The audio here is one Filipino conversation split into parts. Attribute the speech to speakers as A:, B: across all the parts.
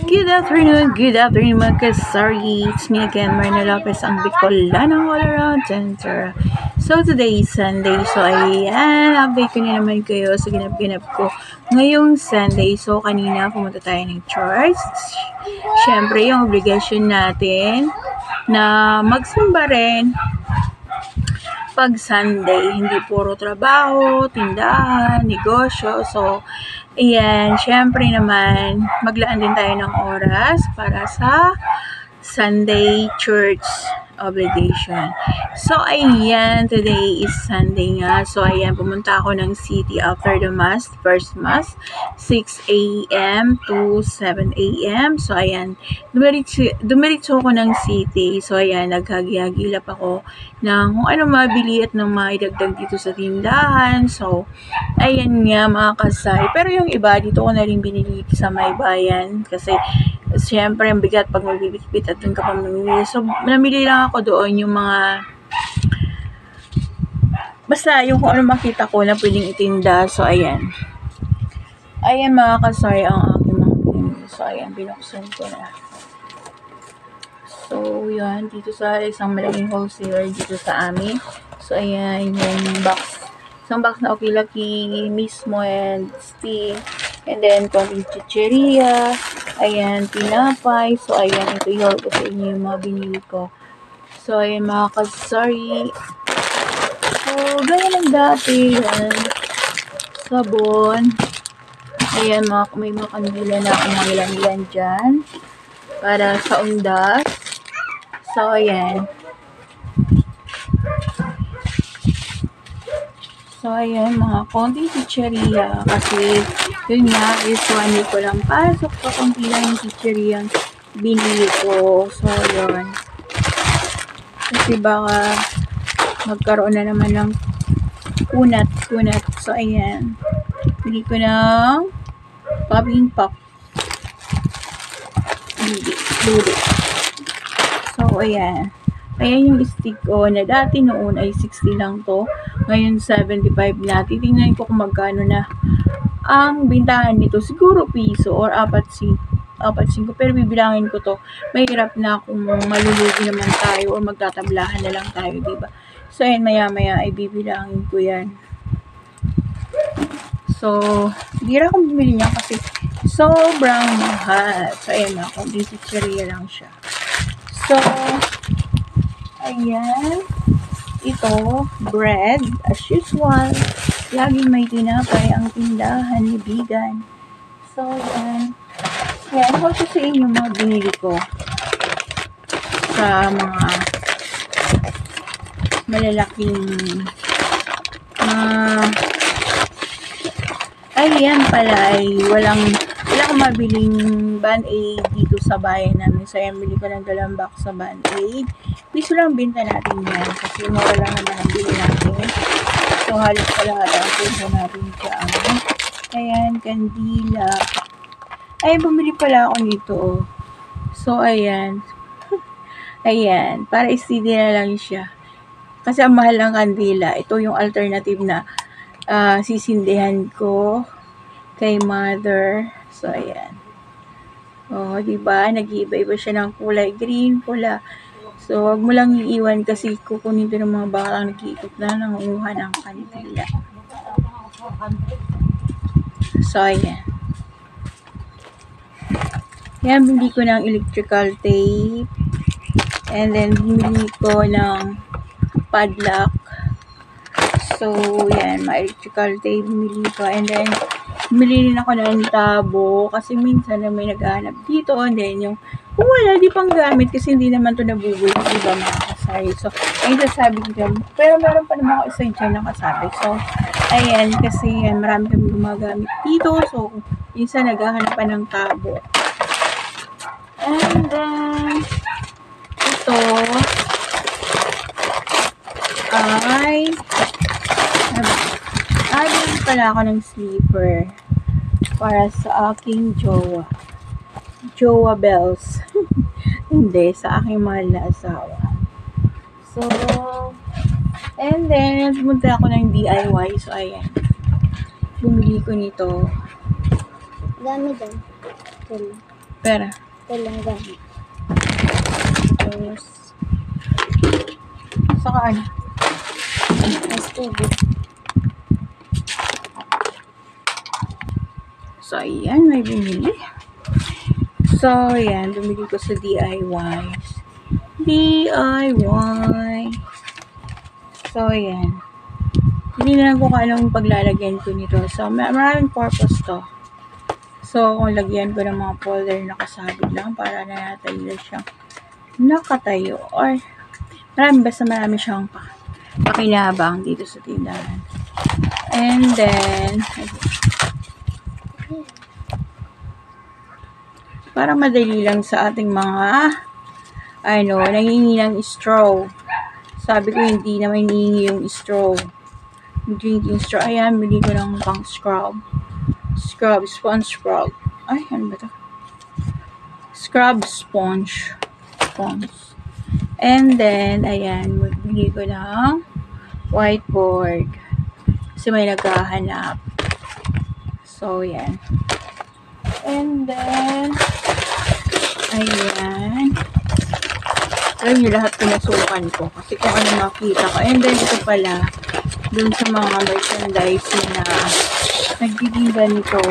A: Good afternoon mga kasari. It's me again, Marna Lopez, ang Bicolanang all-around dancer. So today is Sunday, so ayan, update ko na naman kayo sa ginap-ginap ko ngayong Sunday. So kanina pumunta tayo ng church. Siyempre yung obligation natin na magsimba rin pag Sunday, hindi puro trabaho, tindahan, negosyo. So, ayan, syempre naman, maglaan din tayo ng oras para sa Sunday church obligation. So, ayan, today is Sunday nga. So, ayan, pumunta ako ng city after the mass, first mass, 6 a.m. to 7 a.m. So, ayan, dumiritso ako ng city. So, ayan, naghagi-hagilap ako ng kung ano mabili at nang maidagdag dito sa tindahan. So, ayan nga mga kasay. Pero yung iba, dito ko na rin binili sa may bayan kasi siyempre, ang bigat pag magbibitbit at dun ka pa mamili. So, namili lang ako doon yung mga basta yung kung ano makita ko na pwedeng itinda. So, ayan. Ayan mga kasay ang aking mga pinili. So, ayan, binuksan ko na. So, yan. Dito sa isang malaking wholesaler dito sa amin. So, ayan, yung box. Isang box na okilaki mismo and stick. And then, konting chicheria. Ayan, tinapay. So, ayan, ito yung ko sa inyo yung mga binili ko. So, ayan, mga kasari. So, ganyan lang dati. Yan. Sabon. Ayan, may mga kandila na akong mga ilan-ilan dyan. Para sa undas. So, ayan. So, ayan, mga konting chicheria. Kasi, yun nga, is 1 week ko lang pasok. So, konti lang yung chicheria binili ko. So, yun. Kasi baka magkaroon na naman ng kunat. So, ayan. Bili ko ng popping pop. Luli. So, ayan. Ayan yung stick ko na dati noon ay 60 lang to. Ngayon 75 na. Titingnan ko kung magkano na ang bintahan nito. Siguro piso or 4.5. Pero bibilangin ko to. Mahirap na kung malulugi naman tayo or magtatablahan na lang tayo, diba? So, ayan, maya-maya ay bibilangin ko yan. So, bira akong bumili niya kasi sobrang mahal. So, ayan na. Kung chicheria lang siya. So, ayan. Ito, bread, as usual. Laging may tinapay ang tindahan ni Bigan. So, ayan. Ayan, ako sa inyo mga binili ko sa mga malalaking ayan pala ay wala akong mabiling Band-Aid dito sa bayan namin. So, ayan, bili ko ng dalawang box sa Band-Aid. Piso lang binta natin yan kasi mura lang naman ang bili natin. So, halos pala ang puso natin dyan. Ayan, kandila. Ay, bumili pala ako nito. Oh. So, ayan. Ayan, para istidi na lang siya. Kasi ang mahal ng kandila. Ito yung alternative na sisindihan ko kay mother. So, ayan. Oh, diba? Nag-iiba-iba siya ng kulay. Green, pula. So, wag mo lang iiwan kasi kukunin ito ng mga baklang nag-iikot na nangunguha ng kandila. So, ayan. Yan, bili ko ng electrical tape. And then, bili ko ng padlock. So, yan, electrical tape bili ko. And then, bili rin ako ng tabo. Kasi minsan na may naghahanap dito. And then, yung kung wala, di pang gamit. Kasi hindi naman ito nabubulok. Diba mga kasari? So, ayun sasabi ko. Pero meron pa naman ako isa dyan na kasabi. So, ayan. Kasi yan, marami kami gumagamit dito. So, minsan naghahanap pa ng tabo. And then, ito ay bili pala ako ng sleeper para sa aking jowa bells. Hindi, sa aking mahal na asawa. So, and then, pumunta ako ng DIY. So, ayan. Bumili ko nito.
B: Dami din.
A: Pera.
B: Ito lang gamit.
A: Tapos, saka ano?
B: Mas tubig.
A: So, ayan, may binili. So, ayan, bumili ko sa DIY. So, ayan. Hindi na ko kung anong paglalagyan ko nito. So, maraming purpose to. So, kung lagyan ko ng mga folder na kasabit lang para nanatili siyang nakatayo. Or, marami siyang pakinabang dito sa tindahan. And then, para madali lang sa ating mga nangingi ng straw. Sabi ko hindi naman hihingi yung straw. Drinking straw. Ayan, bili ko ng pang scrub. Sponge scrub. Ay, ano ba ito? Scrub sponge. And then, ayan, bili ko ng whiteboard. Kasi may naghahanap. So, ayan. And then, ayan. Alam niyo, lahat pinasukan ko. Kasi kung ano makita ko. And then, ito pala, dun sa mga merchandise na nagtitinda nito.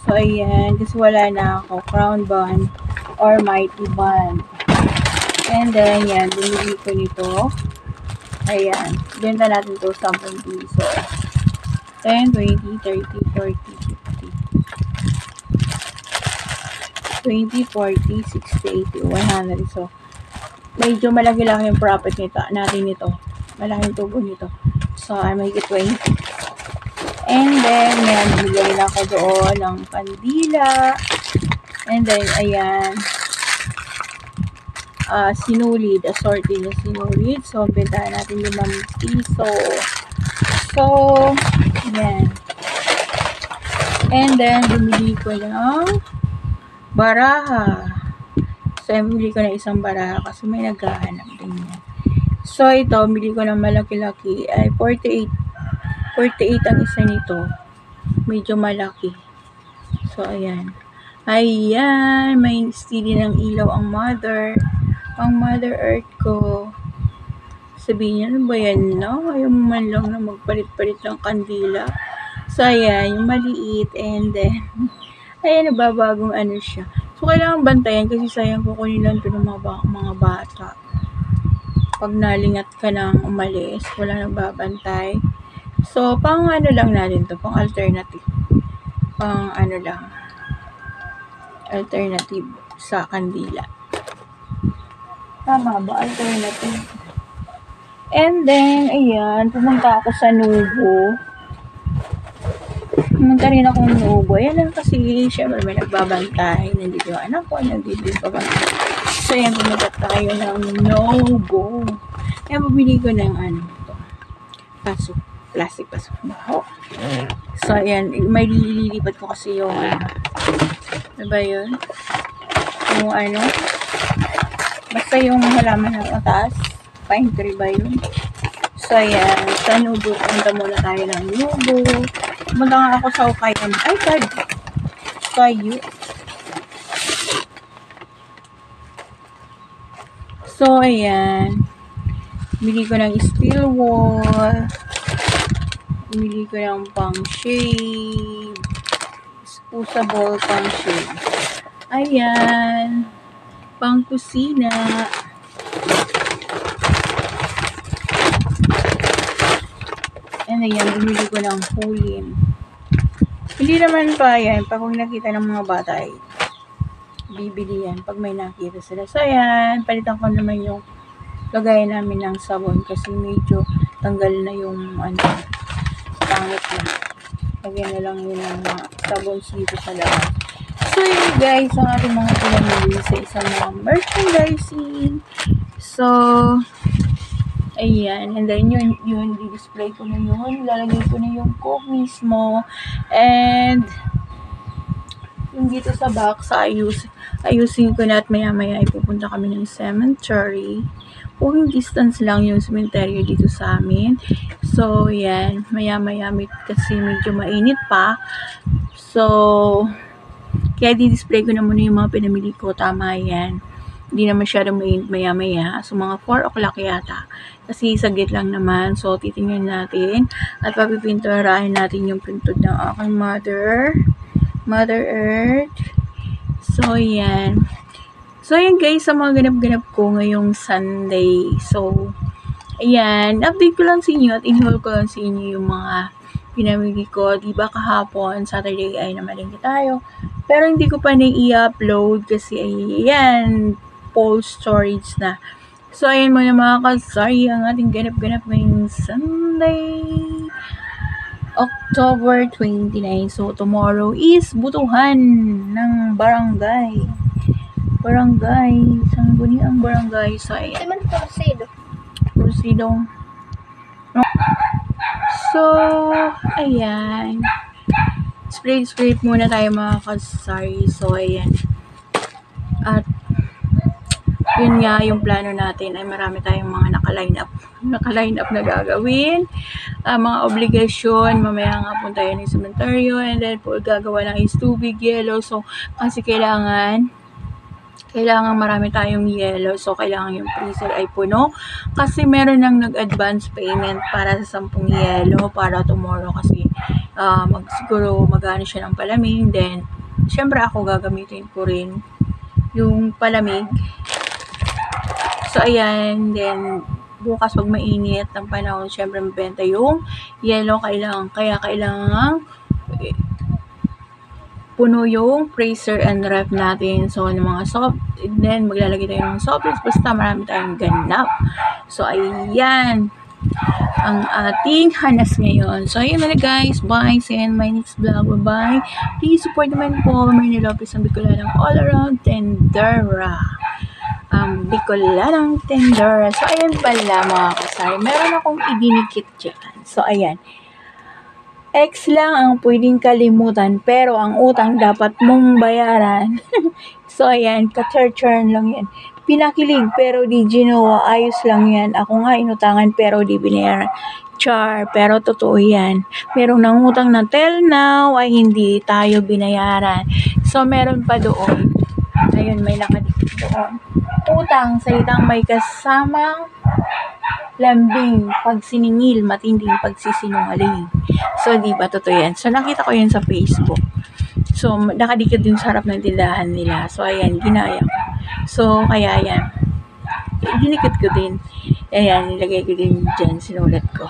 A: So, ayan. Kasi wala na ako. Crown band or mighty band. And then, yan. Bumili ko nito. Ayan. Benta natin ito 10 piso. 10, 20, 30, 40, 50. 20, 40, 60, 80, 100. So, medyo malaki-laki yung profit natin nito. Malaking tubo nito. So, I make it 20. And then, yan, bigay na ako doon ng kandila. And then, ayan, sinulid, assorted na sinulid. So, bentahan natin 5 piso. So, yan. And then, bumili ko ng baraha. So, bumili ko ng isang baraha kasi may naghahanap din yan. So, ito, bumili ko ng malaki-laki. Ay, 48 ang isa nito. Medyo malaki. So, ayan. Ayan, may steady ng ilaw ang Mother Earth ko. Sabihin niya, ano ba yan, no? Ayaw mo man lang na magpalit-palit ng kandila. So, ayan, yung maliit. And then, ayan, nababagong ano siya. So, kailangan bantayan kasi sayang kukunin lang ito ng mga bata. Pag nalingat ka nang umalis, wala nang babantay. So, pang ano lang natin to, pang alternative. Pang ano lang, alternative sa kandila. Tama ba? Alternative. And then, ayan, pumunta ako sa Nubo. Pumunta rin akong Nubo. Ayan lang kasi, syempre may nagbabantay. Nandito yung anak ko, nandito yung babantay. So, ayan, pumunta tayo ng Nubo. Ayan, bumili ko ng ano, ito. Plastic paso. So, ayan, may lilipat ko kasi yung, ano ba yun? Yung ano, basta yung halaman ng mataas, pine tree ba yun? So, ayan, sa Nubo, punta muna tayo ng Nubo. Pumunta nga ako sa Ukayan. Ay, kayo. So, ayan, bili ko ng steel wall. Bili ko ng pang shade. Usable pang shade. Ayan. Pang kusina. And ayan, bumili ko ng hulin. Hindi naman pa yan. Pag nakita ng mga bata ay bibili yan. Pag may nakita sila. So ayan, palitan ko naman yung lagay namin ng sabon kasi medyo tanggal na yung pangit na. Lagyan na lang yun ng sabon dito sa labas. So yun guys, ang ating mga pinamili sa isang mga merchandising. So, ayan. And then yun, di-display ko na yun. Lalagay ko na yung coke mismo. And, yung dito sa box, ayusin ko na at maya-maya ipupunta kami ng cemetery. Walking distance lang yung cemetery dito sa amin. So, yan. Maya-maya kasi medyo mainit pa. So, Kaya di-display ko na muna yung mga pinamili ko. Tama yan. Hindi na masyadong mainit maya-maya. So, mga 4 o'clock yata. Kasi saglit lang naman. So, titingnan natin. At papipinturahin natin yung pintod ng aking Mother Earth. So, yan. So, yan guys, sa mga ganap-ganap ko ngayong Sunday. So, ayan. Update ko lang sa inyo at in-haul ko lang sa inyo yung mga pinamili ko. Diba kahapon, Saturday ay namalingki tayo. Pero hindi ko pa na-i-upload kasi ayan, post storage na. So, ayan muna mga kasari, ang ating ganap-ganap ngayong Sunday, October 29. So, tomorrow is butuhan ng barangay. Sangguniang barangay. So, ayan.
B: Naman Torsido.
A: Torsidong. So, ayan. Spray muna tayo mga kasari. So, ayan. At, yun nga, yung plano natin ay marami tayong mga naka-line up na gagawin. Mga obligasyon, mamaya nga punta yun ng cementerio, and then po gagawa lang is tubig, yellow. So, kasi kailangan marami tayong yellow. So, kailangan yung freezer ay puno. Kasi meron nang nag-advance payment para sa 10 yellow para tomorrow. Kasi, siguro magano siya ng palamig. Then, syempre ako gagamitin ko rin yung palamig. So, ayan. Then, bukas pag mainit ng panahon, syempre mabenta yung yellow. Kaya kailangan puno yung freezer and ref natin. So, ng mga then maglalagay tayo ng soft drinks. Basta marami tayong ganap. So, ayan ang ating hanas ngayon. So, ayun na guys. Bye. See you in my next vlog. Bye-bye. Please support naman po Marnie Lopez ang Bicolanang All Around Tendera. Bicolanang Tendera. So, ayan pala mga kasari. Meron akong idinikit dyan. So, ayan. X lang ang pwedeng kalimutan, pero ang utang dapat mong bayaran. So, ayan, ka-turn lang yan. Pinakilig, pero di ginawa, ayos lang yan. Ako nga inutangan, pero di binayaran. Char, pero totoo yan. Merong nangutang na till now, ay hindi tayo binayaran. So, meron pa doon. Ayun, may nakadikit doon. Utang, salitang may kasamang lambing, pagsiningil, matinding pagsisinungaling. So, di ba, totoo yan. So, nakita ko yan sa Facebook. So, nakadikit din sa harap ng tindahan nila. So, ayan, ginaya ko. So, kaya yan. Dinikit ko din. Ayan, nilagay ko din dyan, sinulat ko.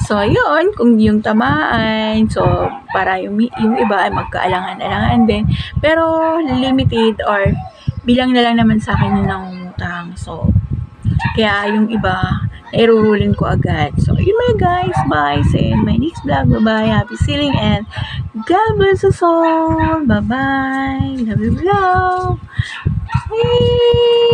A: So, yun, kung yung tamaan, so, para yung iba ay magkaalangan-alangan din. Pero, limited or bilang na lang naman sa akin yung nangungutang. So, kaya yung iba, nairurulin ko agad. So, yun mga guys. Bye. See you in my next vlog. Bye-bye. Happy sailing and God bless us all. Bye-bye. Love you, love. Bye.